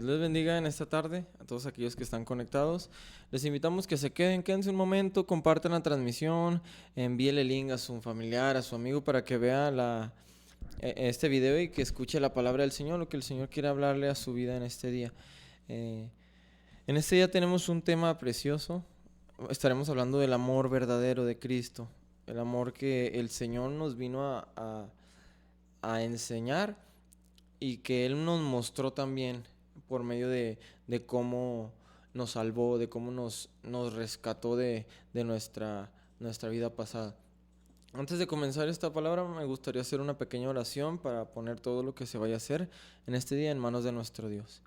les bendiga en esta tarde a todos aquellos que están conectados. Les invitamos que se quédense un momento, compartan la transmisión, envíele el link a su familiar, a su amigo para que vea este video y que escuche la palabra del Señor, lo que el Señor quiere hablarle a su vida en este día. En este día tenemos un tema precioso. Estaremos hablando del amor verdadero de Cristo, el amor que el Señor nos vino a enseñar y que Él nos mostró también por medio de cómo nos salvó, de cómo nos rescató de nuestra vida pasada. Antes de comenzar esta palabra, me gustaría hacer una pequeña oración para poner todo lo que se vaya a hacer en este día en manos de nuestro Dios.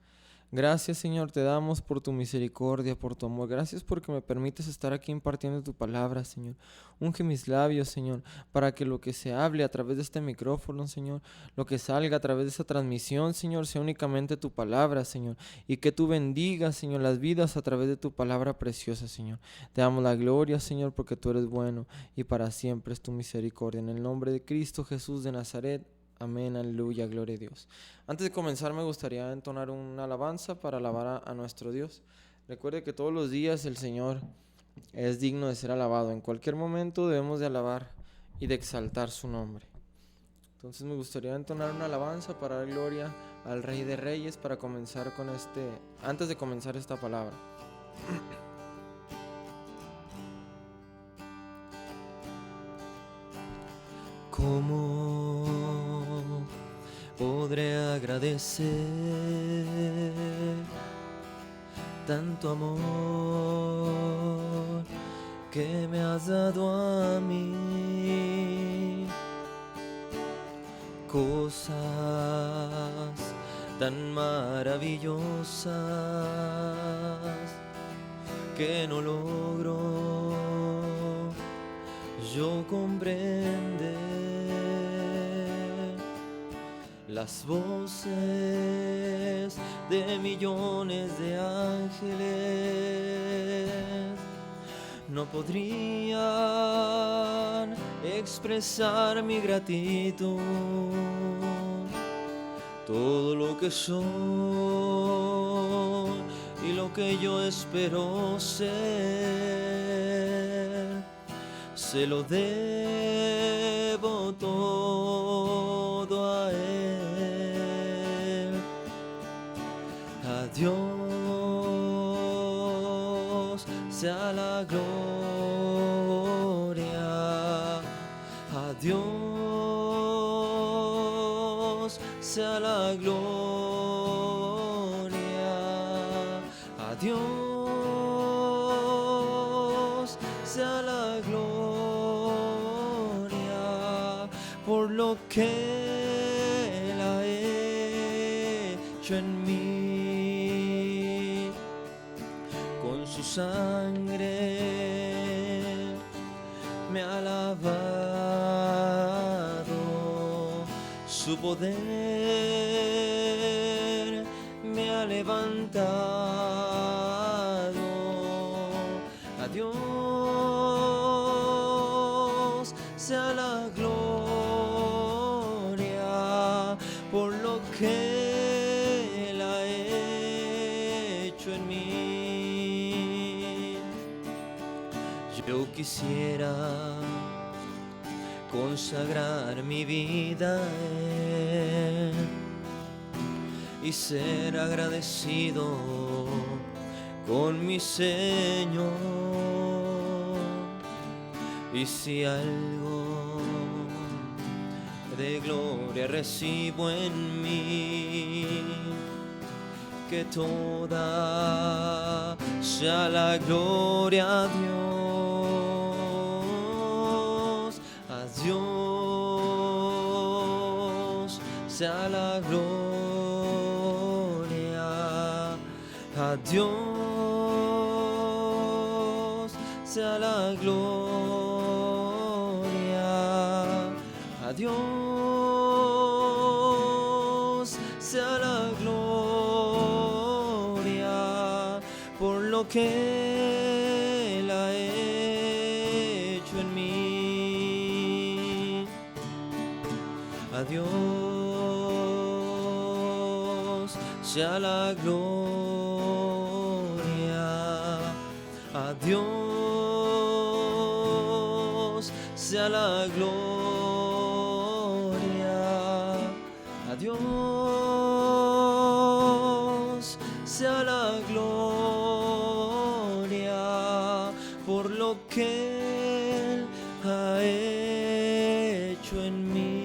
Gracias, Señor, te damos por tu misericordia, por tu amor. Gracias porque me permites estar aquí impartiendo tu palabra, Señor. Unge mis labios, Señor, para que lo que se hable a través de este micrófono, Señor, lo que salga a través de esta transmisión, Señor, sea únicamente tu palabra, Señor. Y que tú bendigas, Señor, las vidas a través de tu palabra preciosa, Señor. Te damos la gloria, Señor, porque tú eres bueno y para siempre es tu misericordia. En el nombre de Cristo Jesús de Nazaret. Amén, aleluya, gloria a Dios. Antes de comenzar me gustaría entonar una alabanza para alabar a nuestro Dios. Recuerde que todos los días el Señor es digno de ser alabado. En cualquier momento debemos de alabar y de exaltar su nombre. Entonces me gustaría entonar una alabanza para dar gloria al Rey de Reyes para comenzar con antes de comenzar esta palabra. ¿Cómo podré agradecer tanto amor que me has dado a mí? Cosas tan maravillosas que no logro yo comprender. Las voces de millones de ángeles no podrían expresar mi gratitud. Todo lo que soy y lo que yo espero ser, se lo debo todo a Él. A Dios sea la gloria, a Dios sea la gloria, a Dios sea la gloria por lo que Él ha hecho en mí. Con su sangre me ha lavado, su poder me ha levantado. A Dios sea la gloria por lo que Él ha hecho en mí. Yo quisiera consagrar mi vida a Él y ser agradecido con mi Señor. Y si algo de gloria recibo en mí, que toda sea la gloria a Dios, a Dios sea la gloria, a Dios sea la gloria, a Dios sea la gloria por lo que Él ha hecho en mí. A Dios sea la gloria. A Dios sea la gloria. A Dios sea la gloria por lo que Él ha hecho en mí.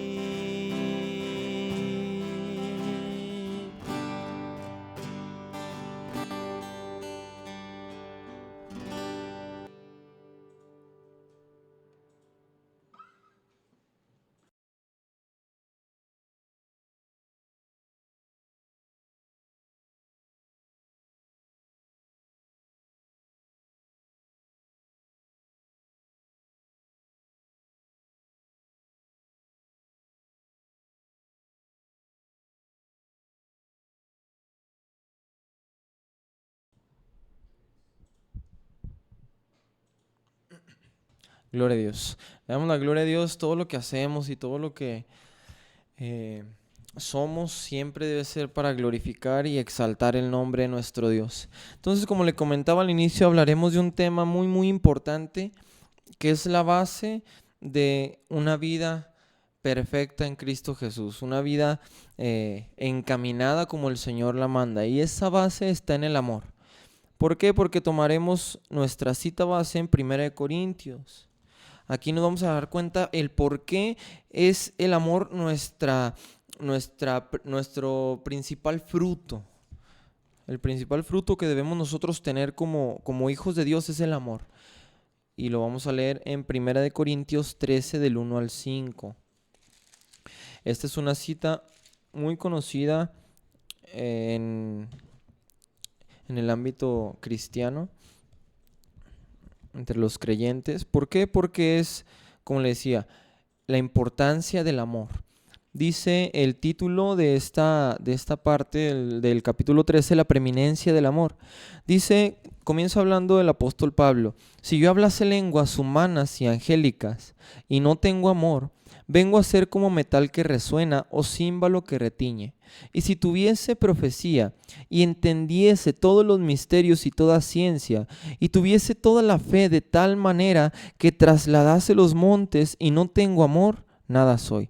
Gloria a Dios. Le damos la gloria a Dios. Todo lo que hacemos y todo lo que somos siempre debe ser para glorificar y exaltar el nombre de nuestro Dios. Entonces, como le comentaba al inicio, hablaremos de un tema muy importante, que es la base de una vida perfecta en Cristo Jesús, una vida encaminada como el Señor la manda. Y esa base está en el amor. ¿Por qué? Porque tomaremos nuestra cita base en 1 Corintios. Aquí nos vamos a dar cuenta el por qué es el amor nuestro principal fruto. El principal fruto que debemos nosotros tener como hijos de Dios es el amor. Y lo vamos a leer en 1 Corintios 13 del 1 al 5. Esta es una cita muy conocida en el ámbito cristiano, entre los creyentes. ¿Por qué? Porque es, como le decía, la importancia del amor. Dice el título de esta parte del capítulo 13, la preeminencia del amor. Dice, comienza hablando el apóstol Pablo: si yo hablase lenguas humanas y angélicas y no tengo amor, vengo a ser como metal que resuena o címbalo que retiñe. Y si tuviese profecía y entendiese todos los misterios y toda ciencia, y tuviese toda la fe de tal manera que trasladase los montes y no tengo amor, nada soy.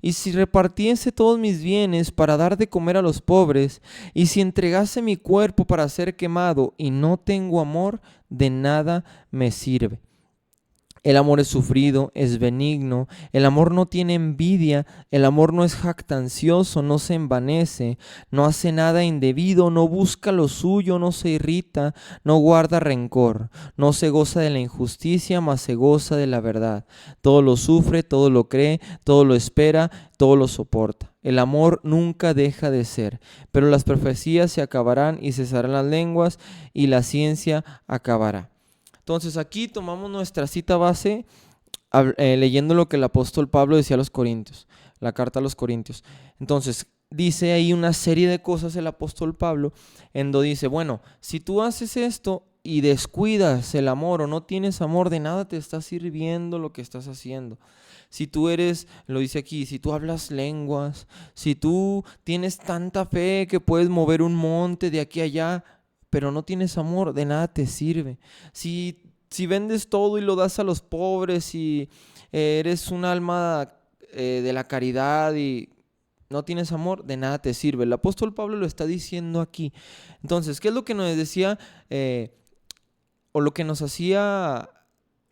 Y si repartiese todos mis bienes para dar de comer a los pobres, y si entregase mi cuerpo para ser quemado y no tengo amor, de nada me sirve. El amor es sufrido, es benigno, el amor no tiene envidia, el amor no es jactancioso, no se envanece, no hace nada indebido, no busca lo suyo, no se irrita, no guarda rencor, no se goza de la injusticia, mas se goza de la verdad. Todo lo sufre, todo lo cree, todo lo espera, todo lo soporta. El amor nunca deja de ser, pero las profecías se acabarán y cesarán las lenguas y la ciencia acabará. Entonces aquí tomamos nuestra cita base leyendo lo que el apóstol Pablo decía a los Corintios, la carta a los Corintios. Entonces dice ahí una serie de cosas el apóstol Pablo, en donde dice, bueno, si tú haces esto y descuidas el amor o no tienes amor, de nada te está sirviendo lo que estás haciendo. Si tú eres, lo dice aquí, si tú hablas lenguas, si tú tienes tanta fe que puedes mover un monte de aquí a allá, pero no tienes amor, de nada te sirve. Si vendes todo y lo das a los pobres y eres un alma de la caridad y no tienes amor, de nada te sirve. El apóstol Pablo lo está diciendo aquí. Entonces, ¿qué es lo que nos decía o lo que nos hacía,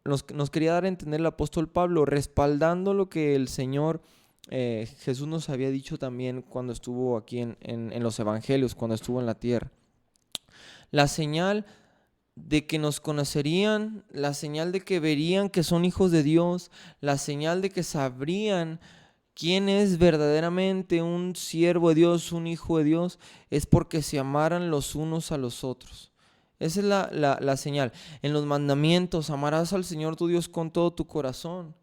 nos quería dar a entender el apóstol Pablo, respaldando lo que el Señor Jesús nos había dicho también cuando estuvo aquí en los evangelios, cuando estuvo en la tierra? La señal de que nos conocerían, la señal de que verían que son hijos de Dios, la señal de que sabrían quién es verdaderamente un siervo de Dios, un hijo de Dios, es porque se amaran los unos a los otros. Esa es la señal. En los mandamientos, amarás al Señor tu Dios con todo tu corazón,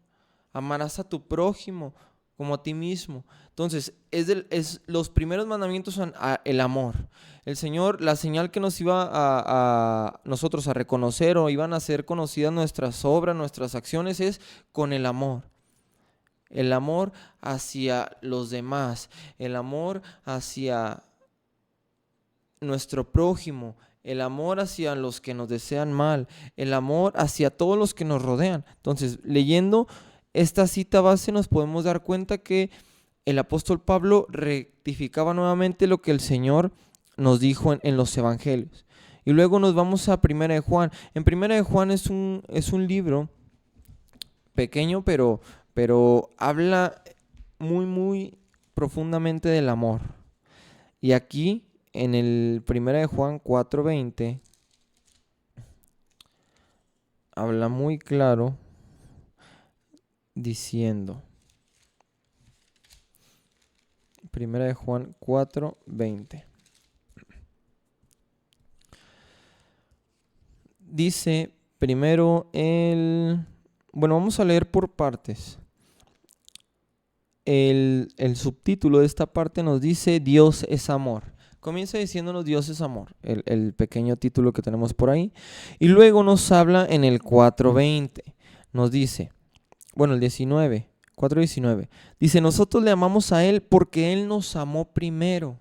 amarás a tu prójimo como a ti mismo. Entonces, los primeros mandamientos son el amor. El Señor, la señal que nos iba a nosotros a reconocer o iban a ser conocidas nuestras obras, nuestras acciones, es con el amor. El amor hacia los demás, el amor hacia nuestro prójimo, el amor hacia los que nos desean mal, el amor hacia todos los que nos rodean. Entonces, leyendo esta cita base nos podemos dar cuenta que el apóstol Pablo rectificaba nuevamente lo que el Señor nos dijo en los evangelios. Y luego nos vamos a Primera de Juan. En Primera de Juan es un libro pequeño, pero habla muy profundamente del amor. Y aquí, en el Primera de Juan 4:20, habla muy claro diciendo, Primera de Juan 4:20. Dice primero bueno, vamos a leer por partes. El subtítulo de esta parte nos dice Dios es amor. Comienza diciéndonos Dios es amor, el pequeño título que tenemos por ahí. Y luego nos habla en el 4:20. Nos dice, bueno, el 19, 4:19. Dice, nosotros le amamos a Él porque Él nos amó primero.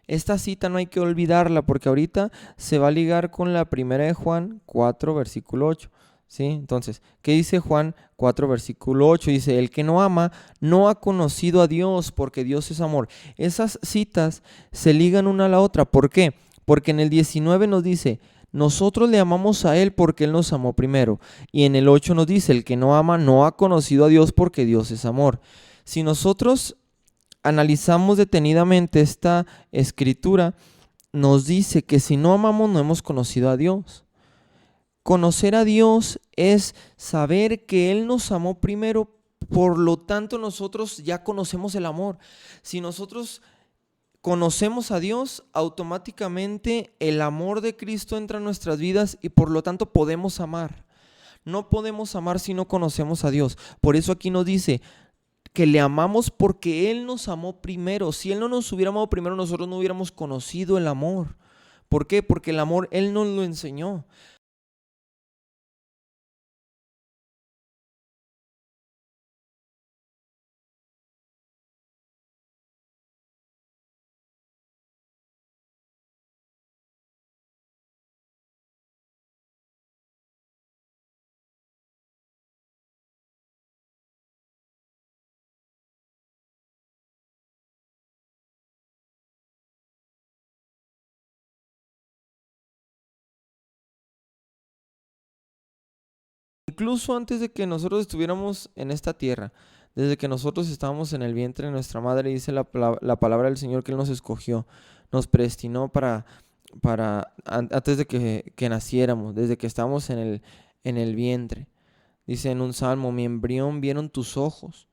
Esta cita no hay que olvidarla porque ahorita se va a ligar con la Primera de Juan 4, versículo 8. ¿Sí? Entonces, ¿qué dice Juan 4, versículo 8? Dice, el que no ama no ha conocido a Dios porque Dios es amor. Esas citas se ligan una a la otra. ¿Por qué? Porque en el 19 nos dice, nosotros le amamos a Él porque Él nos amó primero. Y en el 8 nos dice, el que no ama no ha conocido a Dios porque Dios es amor. Si nosotros analizamos detenidamente esta escritura, nos dice que si no amamos no hemos conocido a Dios. Conocer a Dios es saber que Él nos amó primero, por lo tanto nosotros ya conocemos el amor. Si nosotros conocemos a Dios, automáticamente el amor de Cristo entra en nuestras vidas y por lo tanto podemos amar. No podemos amar si no conocemos a Dios. Por eso aquí nos dice que le amamos porque Él nos amó primero. Si Él no nos hubiera amado primero, nosotros no hubiéramos conocido el amor. ¿Por qué? Porque el amor Él nos lo enseñó. Incluso antes de que nosotros estuviéramos en esta tierra, desde que nosotros estábamos en el vientre de nuestra madre, dice la palabra del Señor que Él nos escogió, nos predestinó antes de que naciéramos, desde que estábamos en el vientre. Dice en un salmo, mi embrión vieron tus ojos,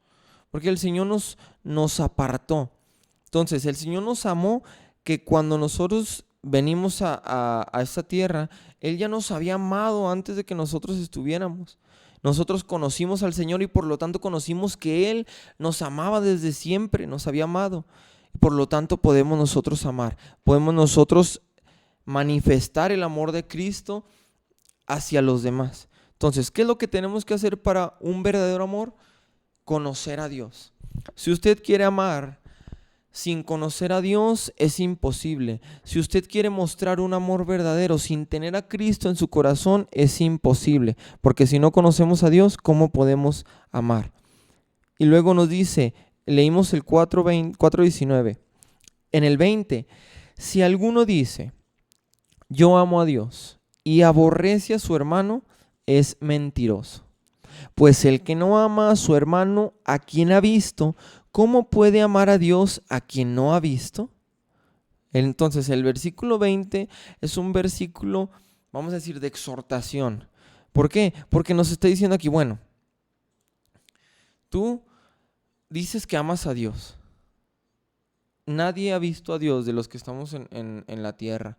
porque el Señor nos apartó. Entonces, el Señor nos amó que cuando nosotros venimos a esta tierra, Él ya nos había amado antes de que nosotros estuviéramos. Nosotros conocimos al Señor y por lo tanto conocimos que Él nos amaba desde siempre, nos había amado. Por lo tanto podemos nosotros amar, podemos nosotros manifestar el amor de Cristo hacia los demás. Entonces, ¿qué es lo que tenemos que hacer para un verdadero amor? Conocer a Dios. Si usted quiere amar sin conocer a Dios, es imposible. Si usted quiere mostrar un amor verdadero sin tener a Cristo en su corazón, es imposible. Porque si no conocemos a Dios, ¿cómo podemos amar? Y luego nos dice, leímos el 4:19. En el 20, si alguno dice, yo amo a Dios y aborrece a su hermano, es mentiroso. Pues el que no ama a su hermano, a quien ha visto, ¿cómo puede amar a Dios a quien no ha visto? Entonces el versículo 20 es un versículo, vamos a decir, de exhortación. ¿Por qué? Porque nos está diciendo aquí, bueno, tú dices que amas a Dios. Nadie ha visto a Dios de los que estamos en la tierra,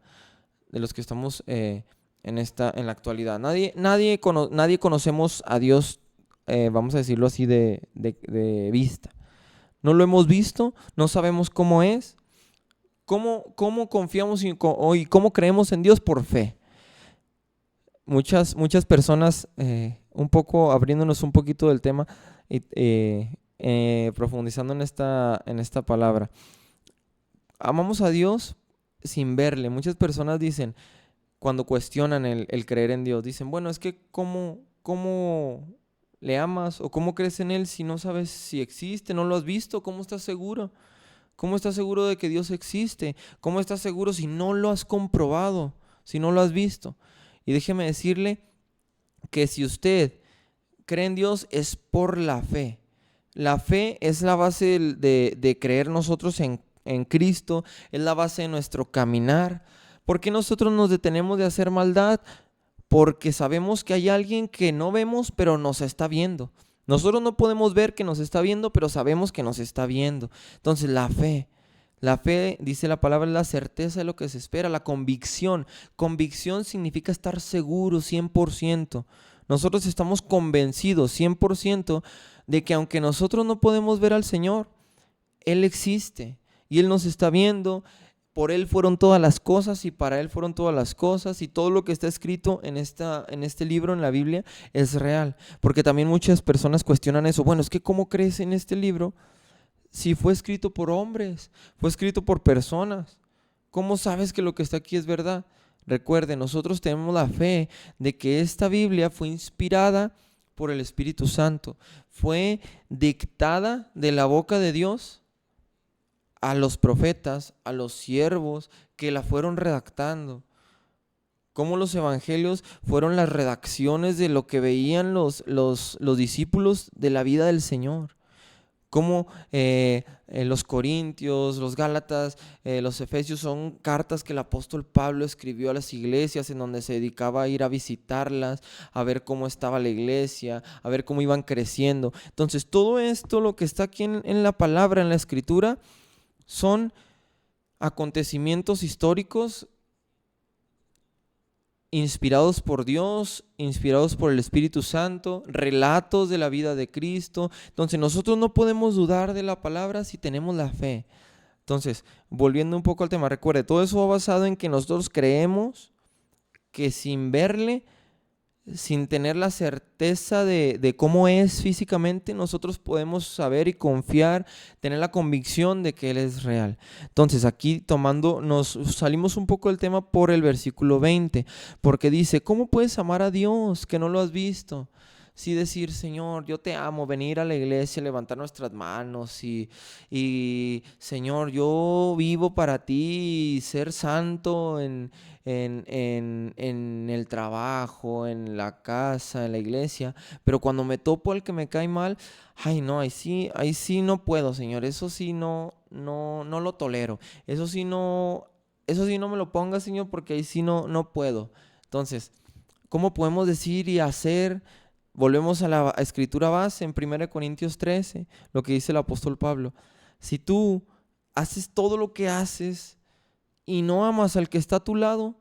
de los que estamos en la actualidad. Nadie conocemos a Dios, vamos a decirlo así, de vista. No lo hemos visto, no sabemos cómo es. ¿Cómo confiamos y cómo creemos en Dios? Por fe. Muchas personas, un poco abriéndonos un poquito del tema, profundizando en esta palabra. Amamos a Dios sin verle. Muchas personas dicen, cuando cuestionan el creer en Dios, dicen, bueno, es que ¿cómo le amas o cómo crees en Él si no sabes si existe, no lo has visto? ¿Cómo estás seguro? ¿Cómo estás seguro de que Dios existe? ¿Cómo estás seguro si no lo has comprobado, si no lo has visto? Y déjeme decirle que si usted cree en Dios es por la fe. La fe es la base de creer nosotros en Cristo, es la base de nuestro caminar. ¿Por qué nosotros nos detenemos de hacer maldad? Porque sabemos que hay alguien que no vemos, pero nos está viendo. Nosotros no podemos ver que nos está viendo, pero sabemos que nos está viendo. Entonces la fe, dice la palabra, es la certeza de lo que se espera, la convicción. Convicción significa estar seguro 100%. Nosotros estamos convencidos 100% de que aunque nosotros no podemos ver al Señor, Él existe y Él nos está viendo. Por Él fueron todas las cosas y para Él fueron todas las cosas, y todo lo que está escrito en este libro, en la Biblia, es real. Porque también muchas personas cuestionan eso. Bueno, es que ¿cómo crees en este libro si fue escrito por hombres, fue escrito por personas? ¿Cómo sabes que lo que está aquí es verdad? Recuerde, nosotros tenemos la fe de que esta Biblia fue inspirada por el Espíritu Santo, fue dictada de la boca de Dios a los profetas, a los siervos que la fueron redactando. Cómo los evangelios fueron las redacciones de lo que veían los discípulos de la vida del Señor. Cómo los Corintios, los Gálatas, los Efesios son cartas que el apóstol Pablo escribió a las iglesias, en donde se dedicaba a ir a visitarlas, a ver cómo estaba la iglesia, a ver cómo iban creciendo. Entonces todo esto, lo que está aquí en la palabra, en la escritura, son acontecimientos históricos inspirados por Dios, inspirados por el Espíritu Santo, relatos de la vida de Cristo. Entonces nosotros no podemos dudar de la palabra si tenemos la fe. Entonces, volviendo un poco al tema, recuerde, todo eso va basado en que nosotros creemos que sin verle, sin tener la certeza de cómo es físicamente, nosotros podemos saber y confiar, tener la convicción de que Él es real. Entonces aquí nos salimos un poco del tema por el versículo 20, porque dice, ¿cómo puedes amar a Dios que no lo has visto? Sí, decir, Señor, yo te amo, venir a la iglesia, levantar nuestras manos y Señor, yo vivo para ti, ser santo en el trabajo, en la casa, en la iglesia, pero cuando me topo al que me cae mal, ay no, ahí sí no puedo, Señor, eso sí no lo tolero, eso sí no me lo ponga, Señor, porque ahí sí no puedo. Entonces, ¿cómo podemos decir y hacer? Volvemos a la escritura base en 1 Corintios 13, lo que dice el apóstol Pablo. Si tú haces todo lo que haces y no amas al que está a tu lado,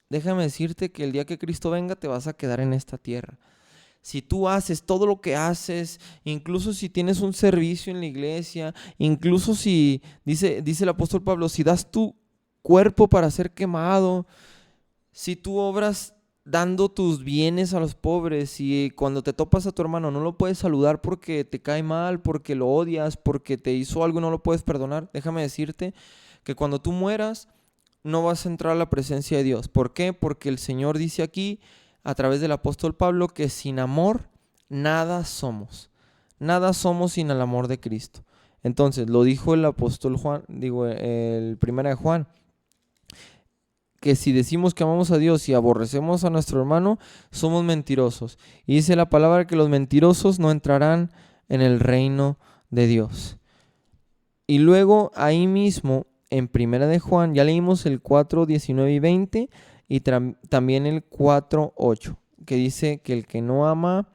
déjame decirte que el día que Cristo venga te vas a quedar en esta tierra. Si tú haces todo lo que haces, incluso si tienes un servicio en la iglesia, incluso si, dice el apóstol Pablo, si das tu cuerpo para ser quemado, si tú obras dando tus bienes a los pobres y cuando te topas a tu hermano no lo puedes saludar porque te cae mal, porque lo odias, porque te hizo algo y no lo puedes perdonar, déjame decirte que cuando tú mueras no vas a entrar a la presencia de Dios. ¿Por qué? Porque el Señor dice aquí a través del apóstol Pablo que sin amor nada somos. Nada somos sin el amor de Cristo. Entonces lo dijo el apóstol Juan, el 1 de Juan, que si decimos que amamos a Dios y aborrecemos a nuestro hermano, somos mentirosos. Y dice la palabra que los mentirosos no entrarán en el reino de Dios. Y luego ahí mismo, en 1 de Juan, ya leímos el 4, 19 y 20, y también el 4, 8, que dice que el que no ama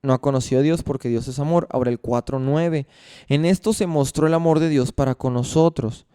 no ha conocido a Dios porque Dios es amor. Ahora el 4, 9, en esto se mostró el amor de Dios para con nosotros,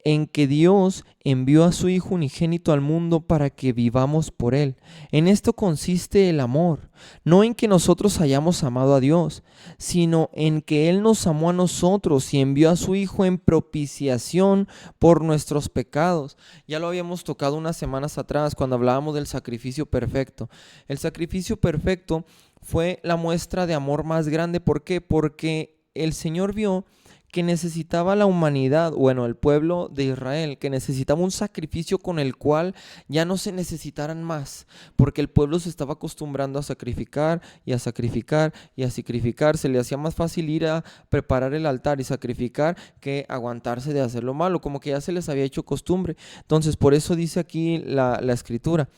en que Dios envió a su Hijo unigénito al mundo para que vivamos por Él. En esto consiste el amor, no en que nosotros hayamos amado a Dios, sino en que Él nos amó a nosotros y envió a su Hijo en propiciación por nuestros pecados. Ya lo habíamos tocado unas semanas atrás cuando hablábamos del sacrificio perfecto. El sacrificio perfecto fue la muestra de amor más grande. ¿Por qué? Porque el Señor vio que necesitaba la humanidad, bueno, el pueblo de Israel, que necesitaba un sacrificio con el cual ya no se necesitaran más, porque el pueblo se estaba acostumbrando a sacrificar y a sacrificar y a sacrificar. Se le hacía más fácil ir a preparar el altar y sacrificar que aguantarse de hacer lo malo, como que ya se les había hecho costumbre. Entonces, por eso dice aquí la escritura,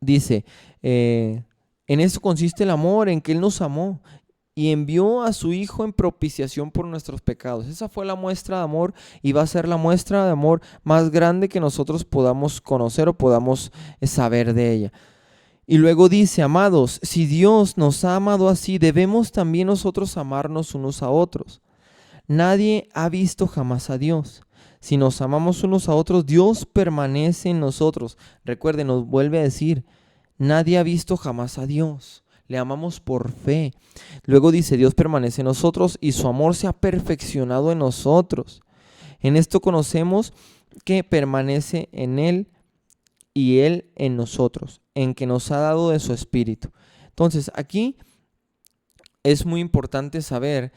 dice, en esto consiste el amor, en que Él nos amó y envió a su Hijo en propiciación por nuestros pecados. Esa fue la muestra de amor y va a ser la muestra de amor más grande que nosotros podamos conocer o podamos saber de ella. Y luego dice, amados, si Dios nos ha amado así, debemos también nosotros amarnos unos a otros. Nadie ha visto jamás a Dios. Si nos amamos unos a otros, Dios permanece en nosotros. Recuerden, nos vuelve a decir, nadie ha visto jamás a Dios. Le amamos por fe. Luego dice, Dios permanece en nosotros y su amor se ha perfeccionado en nosotros. En esto conocemos que permanece en Él y Él en nosotros, en que nos ha dado de su Espíritu. Entonces, aquí es muy importante saber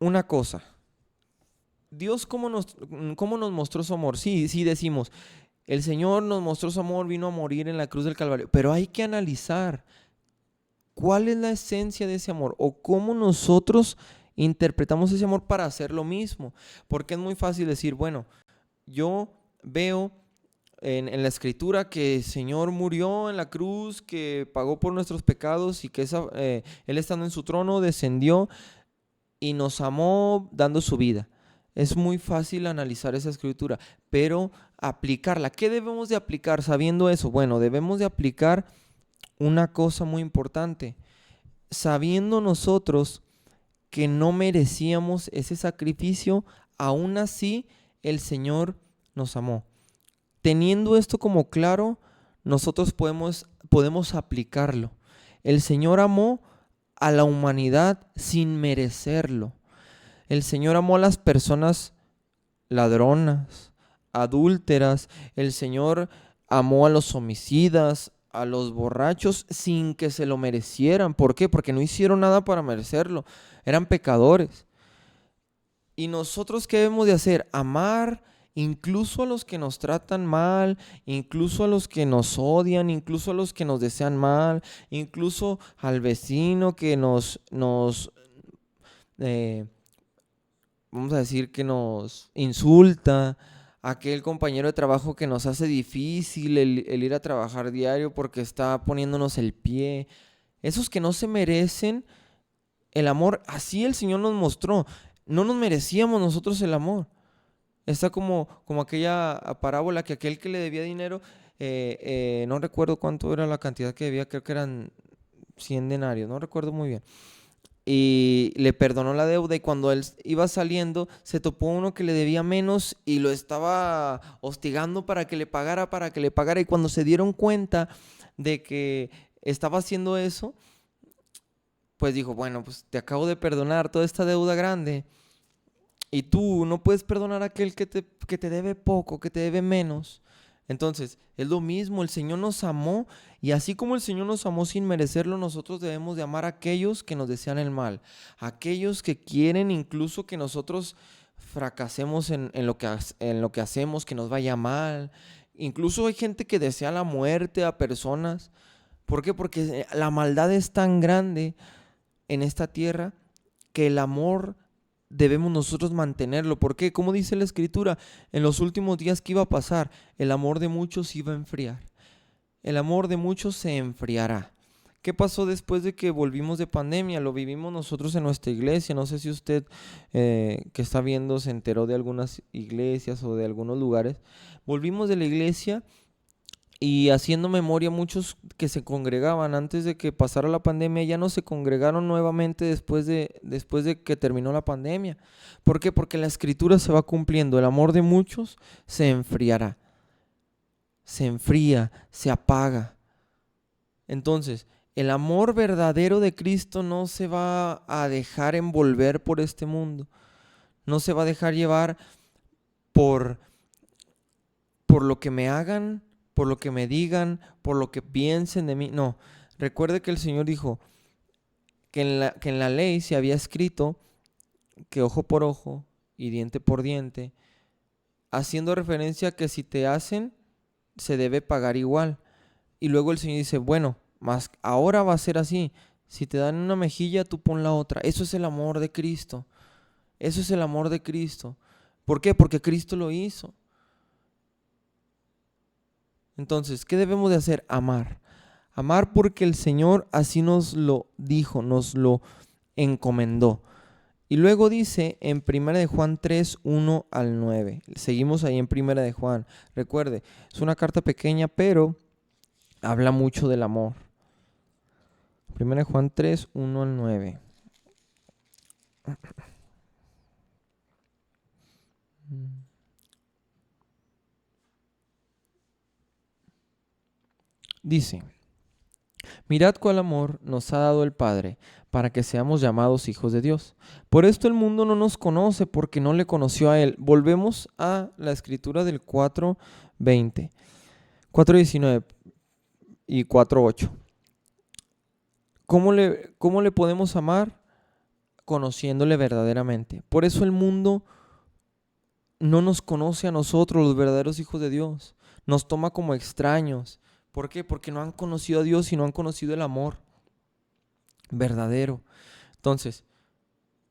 una cosa. Dios, ¿cómo nos mostró su amor? Sí, decimos, el Señor nos mostró su amor, vino a morir en la cruz del Calvario, pero hay que analizar cuál es la esencia de ese amor o cómo nosotros interpretamos ese amor para hacer lo mismo. Porque es muy fácil decir, bueno, yo veo en la escritura que el Señor murió en la cruz, que pagó por nuestros pecados y que Él estando en su trono descendió y nos amó dando su vida. Es muy fácil analizar esa escritura, pero aplicarla. ¿Qué debemos de aplicar sabiendo eso? Bueno, debemos de aplicar una cosa muy importante. Sabiendo nosotros que no merecíamos ese sacrificio, aún así el Señor nos amó. Teniendo esto como claro, nosotros podemos aplicarlo. El Señor amó a la humanidad sin merecerlo. El Señor amó a las personas ladronas, adúlteras. El Señor amó a los homicidas, a los borrachos sin que se lo merecieran. ¿Por qué? Porque no hicieron nada para merecerlo. Eran pecadores. ¿Y nosotros qué debemos de hacer? Amar incluso a los que nos tratan mal, incluso a los que nos odian, incluso a los que nos desean mal, incluso al vecino que vamos a decir que nos insulta, aquel compañero de trabajo que nos hace difícil el ir a trabajar diario porque está poniéndonos el pie. Esos que no se merecen el amor, así el Señor nos mostró. No nos merecíamos nosotros el amor. Está como aquella parábola que aquel que le debía dinero, no recuerdo cuánto era la cantidad que debía, creo que eran 100 denarios, no recuerdo muy bien. Y le perdonó la deuda y cuando él iba saliendo se topó uno que le debía menos y lo estaba hostigando para que le pagara y cuando se dieron cuenta de que estaba haciendo eso, pues dijo, bueno, pues te acabo de perdonar toda esta deuda grande y tú no puedes perdonar a aquel que te debe poco, que te debe menos. Entonces, es lo mismo, el Señor nos amó y así como el Señor nos amó sin merecerlo, nosotros debemos de amar a aquellos que nos desean el mal, a aquellos que quieren incluso que nosotros fracasemos en lo que hacemos, que nos vaya mal. Incluso hay gente que desea la muerte a personas. ¿Por qué? Porque la maldad es tan grande en esta tierra que el amor debemos nosotros mantenerlo. ¿Por qué? Como dice la Escritura, en los últimos días, ¿qué iba a pasar? El amor de muchos iba a enfriar. El amor de muchos se enfriará. ¿Qué pasó después de que volvimos de pandemia? Lo vivimos nosotros en nuestra iglesia. No sé si usted que está viendo se enteró de algunas iglesias o de algunos lugares. Volvimos de la iglesia y haciendo memoria, muchos que se congregaban antes de que pasara la pandemia ya no se congregaron nuevamente después de que terminó la pandemia. ¿Por qué? Porque la Escritura se va cumpliendo. El amor de muchos se enfriará. Se enfría, se apaga. Entonces, el amor verdadero de Cristo no se va a dejar envolver por este mundo. No se va a dejar llevar por lo que me hagan, por lo que me digan, por lo que piensen de mí. No, recuerde que el Señor dijo que en la ley se había escrito que ojo por ojo y diente por diente, haciendo referencia a que si te hacen, se debe pagar igual. Y luego el Señor dice, bueno, más ahora va a ser así. Si te dan una mejilla, tú pon la otra. Eso es el amor de Cristo. Eso es el amor de Cristo. ¿Por qué? Porque Cristo lo hizo. Entonces, ¿qué debemos de hacer? Amar. Amar porque el Señor así nos lo dijo, nos lo encomendó. Y luego dice en 1 de Juan 3, 1 al 9. Seguimos ahí en 1 de Juan. Recuerde, es una carta pequeña, pero habla mucho del amor. 1 de Juan 3, 1 al 9. Dice, mirad cuál amor nos ha dado el Padre para que seamos llamados hijos de Dios. Por esto el mundo no nos conoce porque no le conoció a Él. Volvemos a la escritura del 4:20, 4:19 y 4:8. ¿Cómo le podemos amar? Conociéndole verdaderamente. Por eso el mundo no nos conoce a nosotros, los verdaderos hijos de Dios. Nos toma como extraños. ¿Por qué? Porque no han conocido a Dios y no han conocido el amor verdadero. Entonces,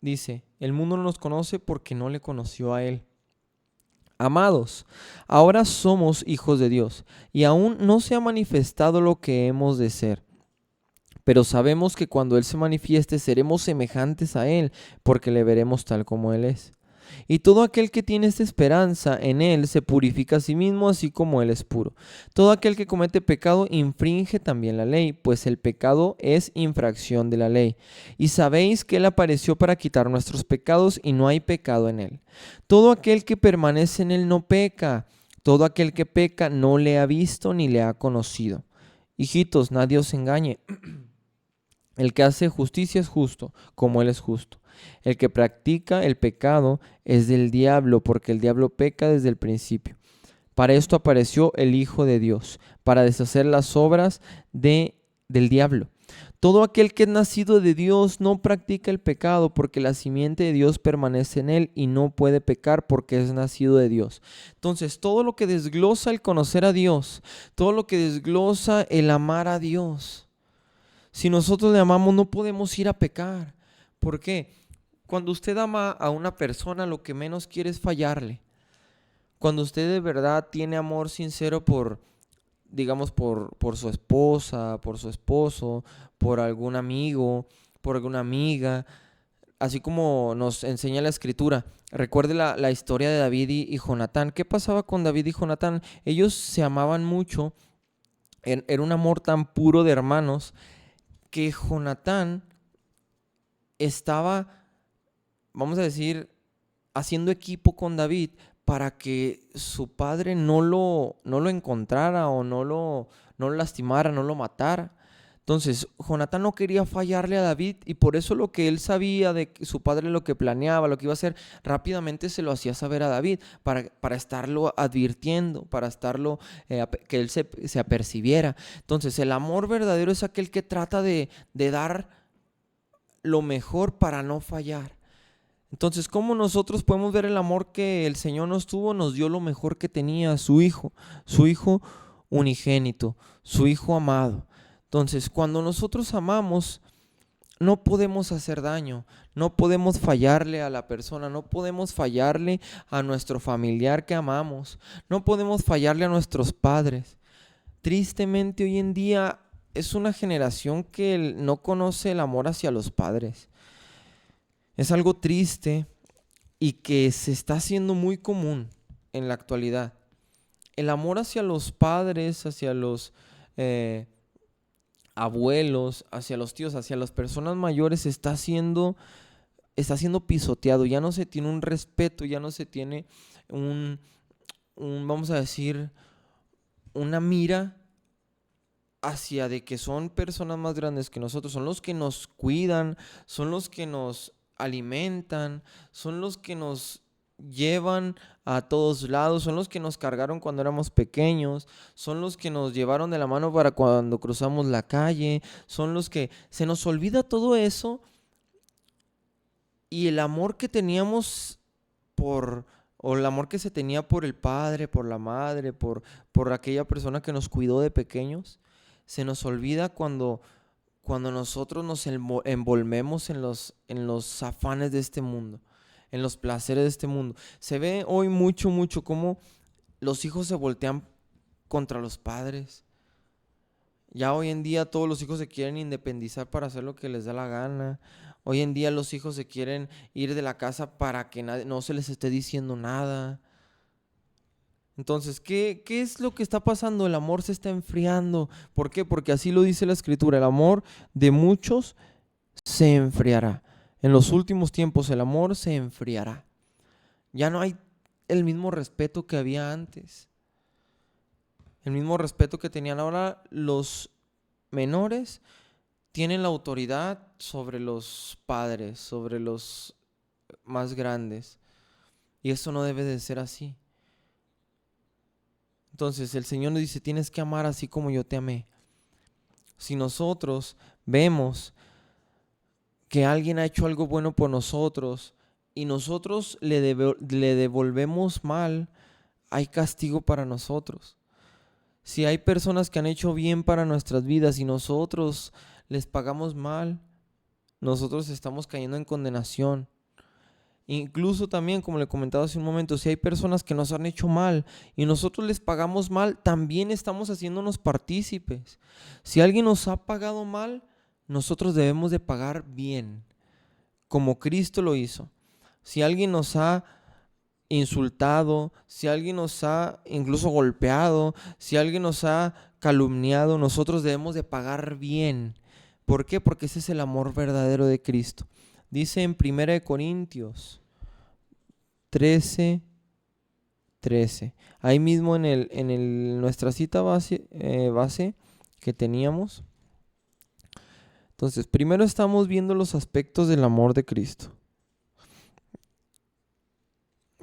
dice, el mundo no nos conoce porque no le conoció a Él. Amados, ahora somos hijos de Dios y aún no se ha manifestado lo que hemos de ser. Pero sabemos que cuando Él se manifieste seremos semejantes a Él porque le veremos tal como Él es. Y todo aquel que tiene esta esperanza en Él se purifica a sí mismo así como Él es puro. Todo aquel que comete pecado infringe también la ley, pues el pecado es infracción de la ley. Y sabéis que Él apareció para quitar nuestros pecados y no hay pecado en Él. Todo aquel que permanece en Él no peca. Todo aquel que peca no le ha visto ni le ha conocido. Hijitos, nadie os engañe. El que hace justicia es justo, como Él es justo. El que practica el pecado es del diablo, porque el diablo peca desde el principio. Para esto apareció el Hijo de Dios, para deshacer las obras del diablo. Todo aquel que es nacido de Dios no practica el pecado, porque la simiente de Dios permanece en él y no puede pecar porque es nacido de Dios. Entonces, todo lo que desglosa el conocer a Dios, todo lo que desglosa el amar a Dios, si nosotros le amamos, no podemos ir a pecar. ¿Por qué? Cuando usted ama a una persona, lo que menos quiere es fallarle. Cuando usted de verdad tiene amor sincero digamos, por su esposa, por su esposo, por algún amigo, por alguna amiga, así como nos enseña la escritura. Recuerde la historia de David y Jonatán. ¿Qué pasaba con David y Jonatán? Ellos se amaban mucho, era un amor tan puro de hermanos, que Jonatán estaba, vamos a decir, haciendo equipo con David para que su padre no lo encontrara o no lo lastimara, no lo matara. Entonces, Jonatán no quería fallarle a David y por eso lo que él sabía de su padre, lo que planeaba, lo que iba a hacer, rápidamente se lo hacía saber a David para estarlo advirtiendo, para estarlo, que él se apercibiera. Entonces, el amor verdadero es aquel que trata de dar lo mejor para no fallar. Entonces, ¿cómo nosotros podemos ver el amor que el Señor nos tuvo? Nos dio lo mejor que tenía, su Hijo unigénito, su Hijo amado. Entonces, cuando nosotros amamos, no podemos hacer daño, no podemos fallarle a la persona, no podemos fallarle a nuestro familiar que amamos, no podemos fallarle a nuestros padres. Tristemente, hoy en día es una generación que no conoce el amor hacia los padres. Es algo triste y que se está haciendo muy común en la actualidad. El amor hacia los padres, hacia los abuelos, hacia los tíos, hacia las personas mayores está siendo pisoteado. Ya no se tiene un respeto, ya no se tiene vamos a decir, una mira hacia de que son personas más grandes que nosotros, son los que nos cuidan, son los que nos alimentan, son los que nos llevan a todos lados, son los que nos cargaron cuando éramos pequeños, son los que nos llevaron de la mano para cuando cruzamos la calle, son los que se nos olvida todo eso Y el amor que teníamos o el amor que se tenía por el padre, por la madre, por aquella persona que nos cuidó de pequeños, se nos olvida cuando nosotros nos envolvemos en los afanes de este mundo, en los placeres de este mundo. Se ve hoy mucho, mucho cómo los hijos se voltean contra los padres. Ya hoy en día todos los hijos se quieren independizar para hacer lo que les da la gana. Hoy en día los hijos se quieren ir de la casa para que no se les esté diciendo nada. Entonces, ¿qué es lo que está pasando? El amor se está enfriando. ¿Por qué? Porque así lo dice la Escritura. El amor de muchos se enfriará. En los últimos tiempos el amor se enfriará. Ya no hay el mismo respeto que había antes. El mismo respeto que tenían ahora los menores tienen la autoridad sobre los padres, sobre los más grandes. Y eso no debe de ser así. Entonces el Señor nos dice, tienes que amar así como yo te amé. Si nosotros vemos que alguien ha hecho algo bueno por nosotros y nosotros le devolvemos mal, hay castigo para nosotros. Si hay personas que han hecho bien para nuestras vidas y nosotros les pagamos mal, nosotros estamos cayendo en condenación. Incluso también, como le comentaba hace un momento, si hay personas que nos han hecho mal y nosotros les pagamos mal, también estamos haciéndonos partícipes. Si alguien nos ha pagado mal, nosotros debemos de pagar bien, como Cristo lo hizo. Si alguien nos ha insultado, si alguien nos ha incluso golpeado, si alguien nos ha calumniado, nosotros debemos de pagar bien. ¿Por qué? Porque ese es el amor verdadero de Cristo. Dice en 1 Corintios 13, ahí mismo en nuestra cita base que teníamos. Entonces, primero estamos viendo los aspectos del amor de Cristo.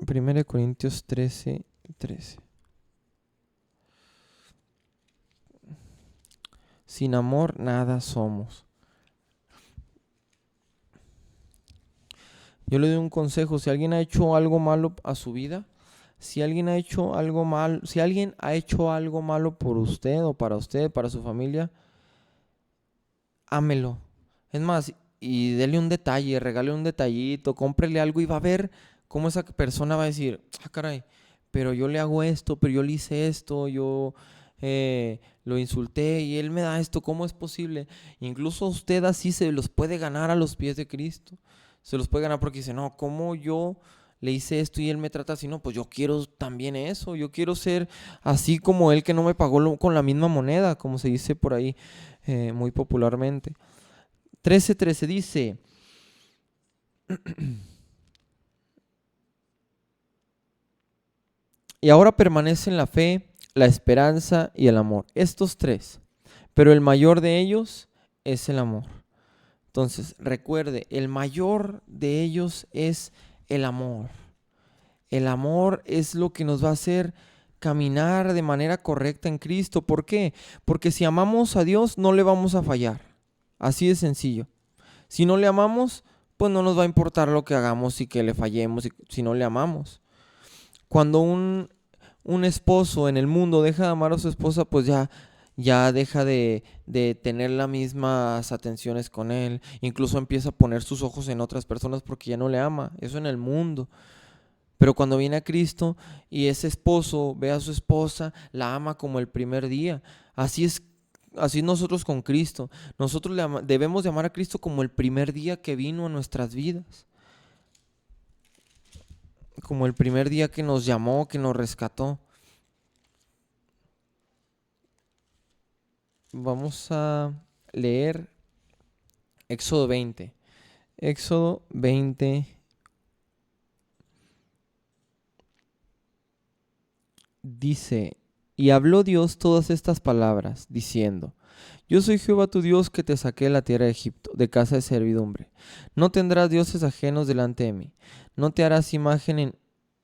1 Corintios 13. Sin amor nada somos. Yo le doy un consejo: si alguien ha hecho algo malo a su vida, si alguien ha hecho algo malo por usted o para usted, para su familia, ámelo. Es más, y dele un detalle, regale un detallito, cómprele algo y va a ver cómo esa persona va a decir, caray, pero yo le hago esto, pero yo le hice esto, yo lo insulté y él me da esto, ¿cómo es posible? Incluso usted así se los puede ganar a los pies de Cristo. Se los puede ganar porque dice, no, ¿cómo yo le hice esto y él me trata así? No, pues yo quiero también eso, yo quiero ser así como él, que no me pagó con la misma moneda, como se dice por ahí muy popularmente. 13:13 dice, y ahora permanecen la fe, la esperanza y el amor. Estos tres, pero el mayor de ellos es el amor. Entonces, recuerde, el mayor de ellos es el amor. El amor es lo que nos va a hacer caminar de manera correcta en Cristo. ¿Por qué? Porque si amamos a Dios, no le vamos a fallar. Así de sencillo. Si no le amamos, pues no nos va a importar lo que hagamos y que le fallemos si no le amamos. Cuando un esposo en el mundo deja de amar a su esposa, pues ya deja de tener las mismas atenciones con él. Incluso empieza a poner sus ojos en otras personas porque ya no le ama. Eso en el mundo. Pero cuando viene a Cristo y ese esposo ve a su esposa, la ama como el primer día. Así nosotros con Cristo. Nosotros debemos de amar a Cristo como el primer día que vino a nuestras vidas. Como el primer día que nos llamó, que nos rescató. Vamos a leer Éxodo 20. Éxodo 20. Dice, y habló Dios todas estas palabras, diciendo, yo soy Jehová tu Dios que te saqué de la tierra de Egipto, de casa de servidumbre. No tendrás dioses ajenos delante de mí. No te harás imagen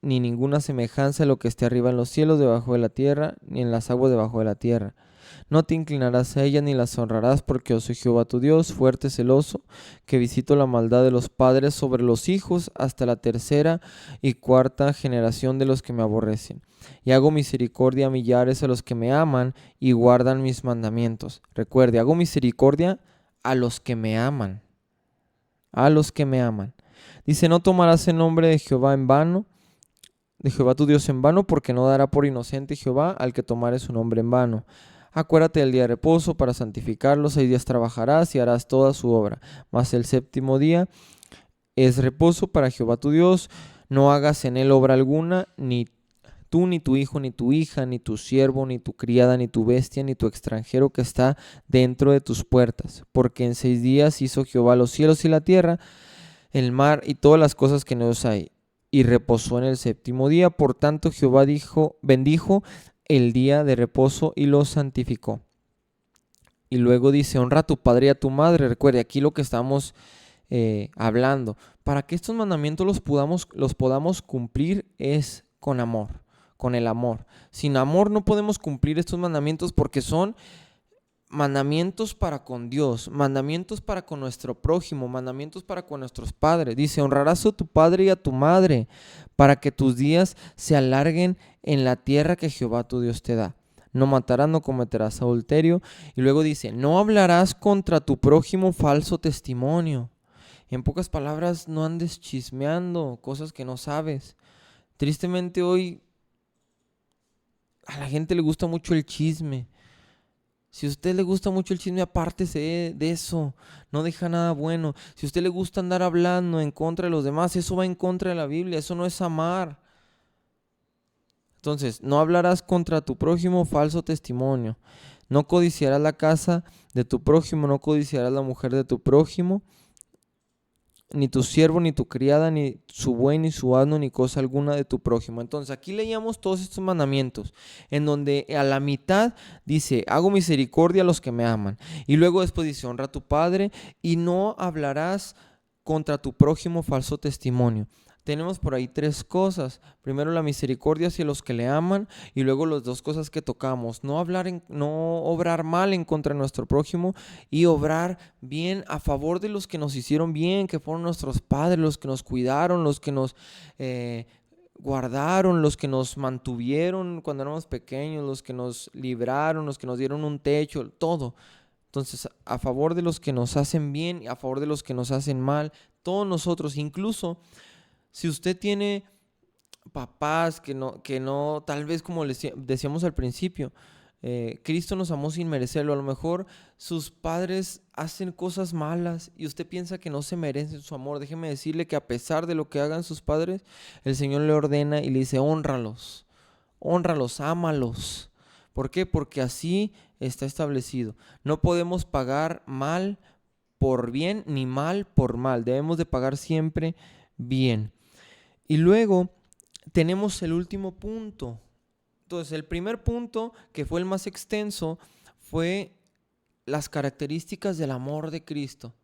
ni ninguna semejanza de lo que esté arriba en los cielos debajo de la tierra, ni en las aguas debajo de la tierra. No te inclinarás a ellas ni las honrarás, porque yo soy Jehová tu Dios, fuerte, celoso, que visito la maldad de los padres sobre los hijos hasta la tercera y cuarta generación de los que me aborrecen. Y hago misericordia a millares a los que me aman y guardan mis mandamientos. Recuerde, hago misericordia a los que me aman. A los que me aman. Dice, no tomarás el nombre de Jehová en vano, de Jehová tu Dios en vano, porque no dará por inocente Jehová al que tomare su nombre en vano. Acuérdate del día de reposo para santificarlo, 6 días trabajarás y harás toda su obra, mas el séptimo día es reposo para Jehová tu Dios. No hagas en él obra alguna, ni tú, ni tu hijo, ni tu hija, ni tu siervo, ni tu criada, ni tu bestia, ni tu extranjero que está dentro de tus puertas, porque en 6 días hizo Jehová los cielos y la tierra, el mar y todas las cosas que en ellos hay, y reposó en el séptimo día. Por tanto Jehová bendijo el día de reposo y lo santificó. Y luego dice, honra a tu padre y a tu madre. Recuerde, aquí lo que estamos hablando, para que estos mandamientos los podamos cumplir es con amor, con el amor. Sin amor no podemos cumplir estos mandamientos, porque son mandamientos para con Dios, mandamientos para con nuestro prójimo, mandamientos para con nuestros padres. Dice, honrarás a tu padre y a tu madre, para que tus días se alarguen en la tierra que Jehová tu Dios te da. No matarás, no cometerás adulterio. Y luego dice, no hablarás contra tu prójimo falso testimonio. En pocas palabras, no andes chismeando cosas que no sabes. Tristemente hoy a la gente le gusta mucho el chisme. Si a usted le gusta mucho el chisme, apártese de eso, no deja nada bueno. Si a usted le gusta andar hablando en contra de los demás, eso va en contra de la Biblia, eso no es amar. Entonces, no hablarás contra tu prójimo falso testimonio. No codiciarás la casa de tu prójimo, no codiciarás la mujer de tu prójimo, ni tu siervo, ni tu criada, ni su buey, ni su asno, ni cosa alguna de tu prójimo. Entonces aquí leíamos todos estos mandamientos, en donde a la mitad dice, hago misericordia a los que me aman. Y luego después dice, honra a tu padre y no hablarás contra tu prójimo falso testimonio. Tenemos por ahí 3 cosas. Primero, la misericordia hacia los que le aman, y luego las 2 cosas que tocamos: no obrar mal en contra de nuestro prójimo, y obrar bien a favor de los que nos hicieron bien, que fueron nuestros padres, los que nos cuidaron, los que nos guardaron, los que nos mantuvieron cuando éramos pequeños, los que nos libraron, los que nos dieron un techo, todo. Entonces, a favor de los que nos hacen bien y a favor de los que nos hacen mal, todos nosotros. Incluso si usted tiene papás que no, tal vez como decíamos al principio, Cristo nos amó sin merecerlo. A lo mejor sus padres hacen cosas malas y usted piensa que no se merecen su amor. Déjeme decirle que a pesar de lo que hagan sus padres, el Señor le ordena y le dice, hónralos, ámalos. ¿Por qué? Porque así está establecido. No podemos pagar mal por bien ni mal por mal. Debemos de pagar siempre bien. Y luego tenemos el último punto. Entonces, el primer punto, que fue el más extenso, fue las características del amor de Cristo.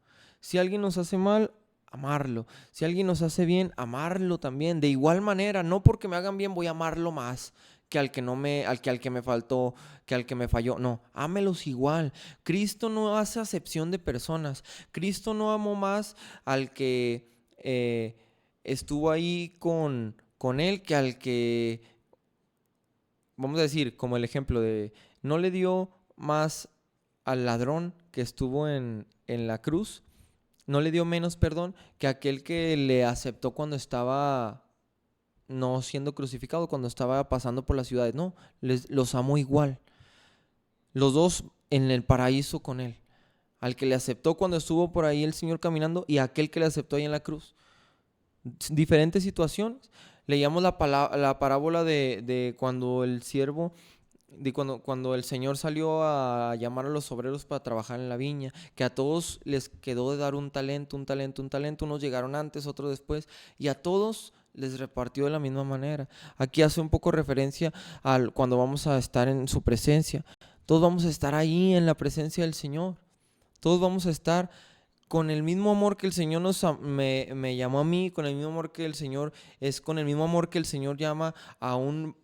Si alguien nos hace mal, amarlo. Si alguien nos hace bien, amarlo también. De igual manera, no porque me hagan bien voy a amarlo más que al que me faltó, que al que me falló. No, ámelos igual. Cristo no hace acepción de personas. Cristo no amó más al que estuvo ahí con él que al que, vamos a decir, como el ejemplo de, no le dio más al ladrón que estuvo en la cruz, no le dio menos perdón que aquel que le aceptó cuando estaba no siendo crucificado, cuando estaba pasando por las ciudades. No, los amó igual. Los dos en el paraíso con él. Al que le aceptó cuando estuvo por ahí el Señor caminando y a aquel que le aceptó ahí en la cruz. Diferentes situaciones. Leíamos la parábola de cuando el siervo, cuando el Señor salió a llamar a los obreros para trabajar en la viña, que a todos les quedó de dar un talento, unos llegaron antes, otros después, y a todos les repartió de la misma manera. Aquí hace un poco referencia a cuando vamos a estar en su presencia. Todos vamos a estar ahí en la presencia del Señor. Todos vamos a estar con el mismo amor que el Señor me llamó a mí, con el mismo amor que el Señor llama a un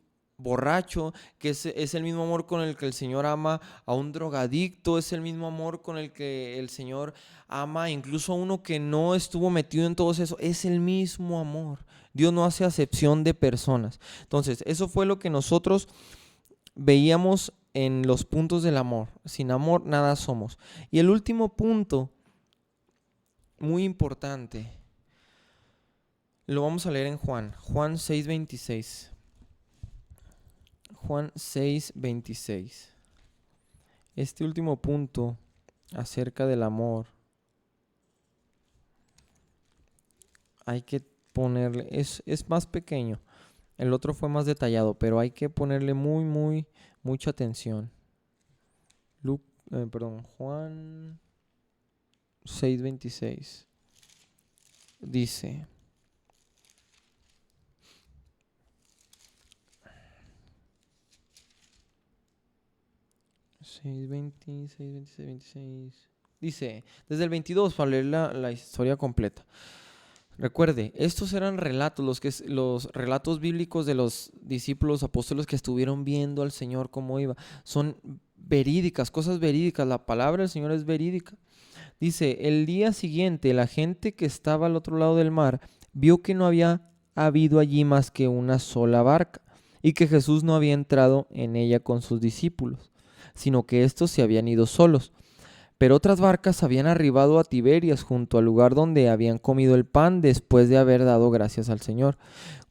borracho, que es el mismo amor con el que el Señor ama a un drogadicto, es el mismo amor con el que el Señor ama incluso a uno que no estuvo metido en todo eso, es el mismo amor. Dios no hace acepción de personas. Entonces, eso fue lo que nosotros veíamos en los puntos del amor. Sin amor nada somos. Y el último punto, muy importante, lo vamos a leer en Juan 6:26. Juan 6:26. Este último punto acerca del amor, hay que ponerle, es más pequeño, el otro fue más detallado, pero hay que ponerle mucha atención. Juan 6:26 dice: dice, desde el 22, para leer la historia completa. Recuerde, estos eran relatos, los relatos bíblicos de los discípulos apóstoles que estuvieron viendo al Señor cómo iba. Son verídicas, cosas verídicas. La palabra del Señor es verídica. Dice, el día siguiente la gente que estaba al otro lado del mar vio que no había habido allí más que una sola barca y que Jesús no había entrado en ella con sus discípulos, sino que éstos se habían ido solos. Pero otras barcas habían arribado a Tiberias, junto al lugar donde habían comido el pan después de haber dado gracias al Señor.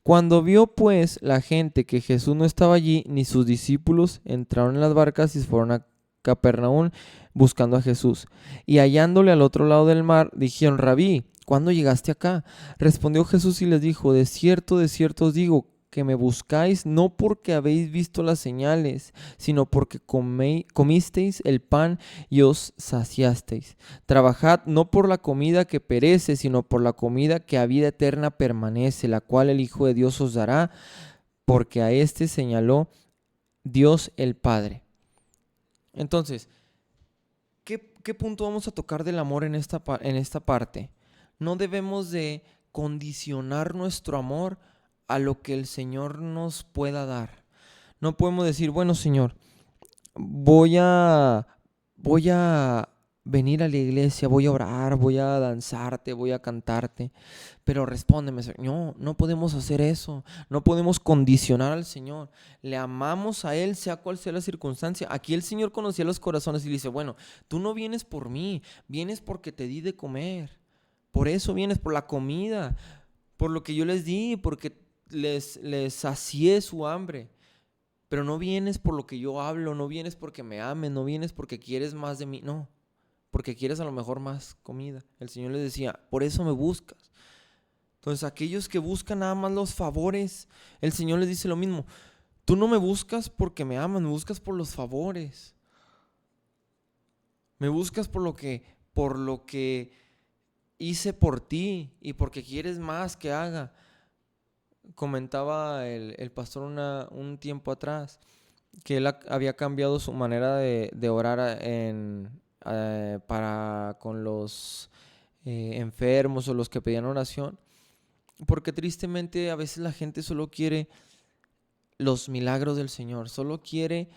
Cuando vio pues la gente que Jesús no estaba allí, ni sus discípulos, entraron en las barcas y fueron a Capernaum buscando a Jesús. Y hallándole al otro lado del mar, dijeron: Rabí, ¿cuándo llegaste acá? Respondió Jesús y les dijo: de cierto os digo, que me buscáis no porque habéis visto las señales, sino porque comisteis el pan y os saciasteis. Trabajad no por la comida que perece, sino por la comida que a vida eterna permanece, la cual el Hijo de Dios os dará, porque a éste señaló Dios el Padre. Entonces, ¿qué punto vamos a tocar del amor en esta parte? No debemos de condicionar nuestro amor a lo que el Señor nos pueda dar. No podemos decir, bueno, Señor, voy a venir a la iglesia, voy a orar, voy a danzarte, voy a cantarte, pero respóndeme, Señor. No podemos hacer eso, no podemos condicionar al Señor. Le amamos a Él, sea cual sea la circunstancia. Aquí el Señor conocía los corazones y dice: bueno, tú no vienes por mí, vienes porque te di de comer. Por eso vienes, por la comida, por lo que yo les di, porque les sacié su hambre. Pero no vienes por lo que yo hablo, no vienes porque me ames, no vienes porque quieres más de mí, no, porque quieres a lo mejor más comida. El Señor les decía: por eso me buscas. Entonces, aquellos que buscan nada más los favores, el Señor les dice lo mismo: tú no me buscas porque me amas, me buscas por los favores. Me buscas por lo que hice por ti y porque quieres más que haga. Comentaba el pastor un tiempo atrás que él había cambiado su manera de orar con los enfermos o los que pedían oración, porque tristemente a veces la gente solo quiere los milagros del Señor, solo quiere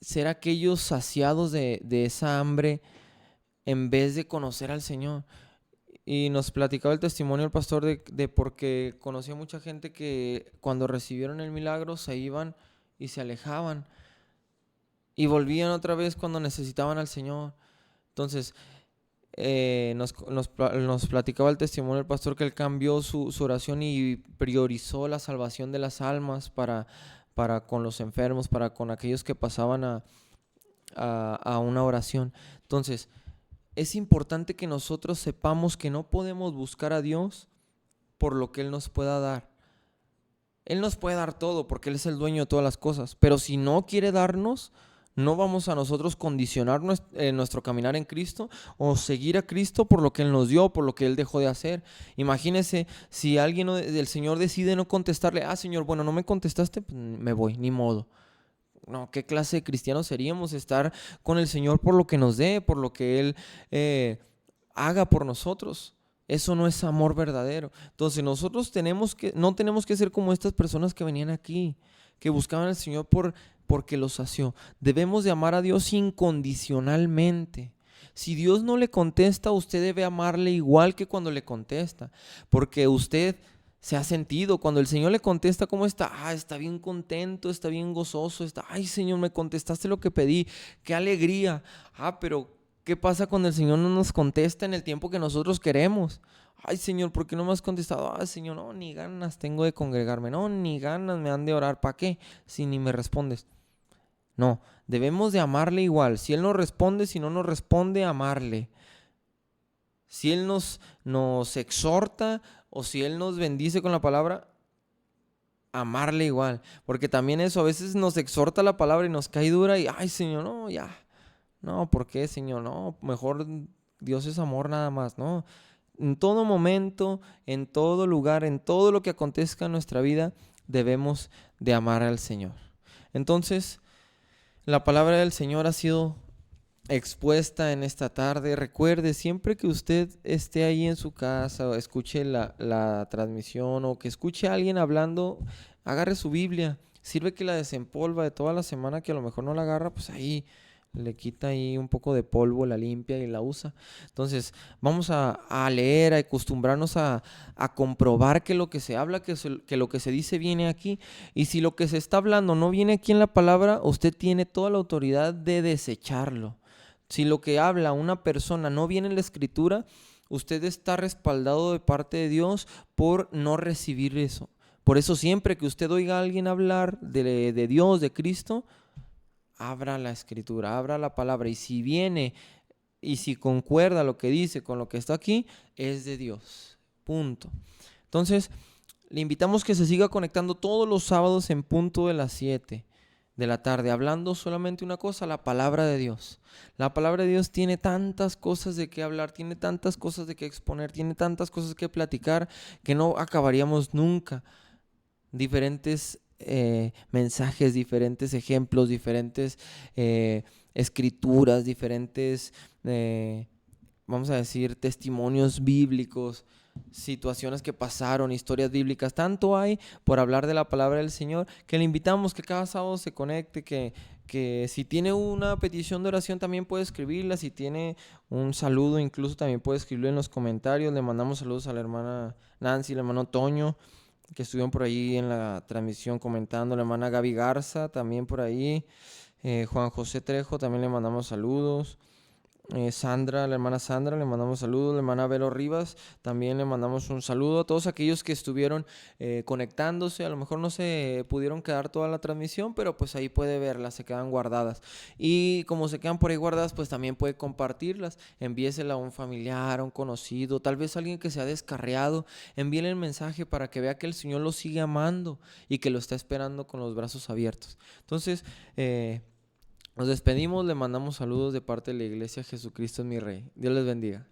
ser aquellos saciados de esa hambre en vez de conocer al Señor. Y nos platicaba el testimonio del pastor de porque conocía mucha gente que cuando recibieron el milagro se iban y se alejaban y volvían otra vez cuando necesitaban al Señor. Entonces nos platicaba el testimonio del pastor que él cambió su oración y priorizó la salvación de las almas para con los enfermos, para con aquellos que pasaban a una oración. Entonces, es importante que nosotros sepamos que no podemos buscar a Dios por lo que Él nos pueda dar. Él nos puede dar todo porque Él es el dueño de todas las cosas, pero si no quiere darnos, no vamos a nosotros condicionar nuestro caminar en Cristo o seguir a Cristo por lo que Él nos dio, por lo que Él dejó de hacer. Imagínese si alguien del Señor decide no contestarle: Señor, bueno, no me contestaste, pues me voy, ni modo. No, ¿qué clase de cristianos seríamos? Estar con el Señor por lo que nos dé, por lo que Él haga por nosotros. Eso no es amor verdadero. Entonces nosotros no tenemos que ser como estas personas que venían aquí, que buscaban al Señor porque los sació. Debemos de amar a Dios incondicionalmente. Si Dios no le contesta, usted debe amarle igual que cuando le contesta, porque usted se ha sentido, cuando el Señor le contesta, ¿cómo está? Está bien contento, está bien gozoso, ay Señor, me contestaste lo que pedí, qué alegría. Pero ¿qué pasa cuando el Señor no nos contesta en el tiempo que nosotros queremos? Ay Señor, ¿por qué no me has contestado? Señor, no, ni ganas tengo de congregarme, no, ni ganas me han de orar, ¿para qué? Si ni me respondes. No, debemos de amarle igual. Si Él nos responde, si no nos responde, amarle. Si Él nos exhorta o si Él nos bendice con la palabra, amarle igual. Porque también eso, a veces nos exhorta la palabra y nos cae dura y, ay Señor, no, ya. No, ¿por qué Señor? No, mejor Dios es amor nada más, ¿no? En todo momento, en todo lugar, en todo lo que acontezca en nuestra vida, debemos de amar al Señor. Entonces, la palabra del Señor ha sido expuesta en esta tarde. Recuerde, siempre que usted esté ahí en su casa o escuche la transmisión o que escuche a alguien hablando, agarre su Biblia. Sirve que la desempolva de toda la semana que a lo mejor no la agarra, pues ahí le quita ahí un poco de polvo, la limpia y la usa. Entonces vamos a leer, a acostumbrarnos a comprobar que lo que se habla, que lo que se dice viene aquí. Y si lo que se está hablando no viene aquí en la palabra, usted tiene toda la autoridad de desecharlo. Si lo que habla una persona no viene en la Escritura, usted está respaldado de parte de Dios por no recibir eso. Por eso siempre que usted oiga a alguien hablar de Dios, de Cristo, abra la Escritura, abra la palabra, y si viene y si concuerda lo que dice con lo que está aquí, es de Dios. Punto. Entonces, le invitamos que se siga conectando todos los sábados en punto de las 7 de la tarde, hablando solamente una cosa, la palabra de Dios. La palabra de Dios tiene tantas cosas de qué hablar, tiene tantas cosas de qué exponer, tiene tantas cosas que platicar que no acabaríamos nunca. Diferentes mensajes, diferentes ejemplos, diferentes escrituras, diferentes, vamos a decir, testimonios bíblicos, situaciones que pasaron, historias bíblicas. Tanto hay por hablar de la palabra del Señor que le invitamos que cada sábado se conecte, que si tiene una petición de oración también puede escribirla, si tiene un saludo incluso también puede escribirlo en los comentarios. Le mandamos saludos a la hermana Nancy, al hermano Toño, que estuvieron por ahí en la transmisión comentando, la hermana Gaby Garza también por ahí, Juan José Trejo también le mandamos saludos, Sandra, la hermana Sandra, le mandamos saludos, la hermana Vero Rivas, también le mandamos un saludo a todos aquellos que estuvieron conectándose. A lo mejor no se pudieron quedar toda la transmisión, pero pues ahí puede verlas, se quedan guardadas. Y como se quedan por ahí guardadas, pues también puede compartirlas, envíesela a un familiar, a un conocido, tal vez a alguien que se ha descarriado, envíele el mensaje para que vea que el Señor lo sigue amando y que lo está esperando con los brazos abiertos. Entonces, nos despedimos, le mandamos saludos de parte de la iglesia Jesucristo es mi Rey. Dios les bendiga.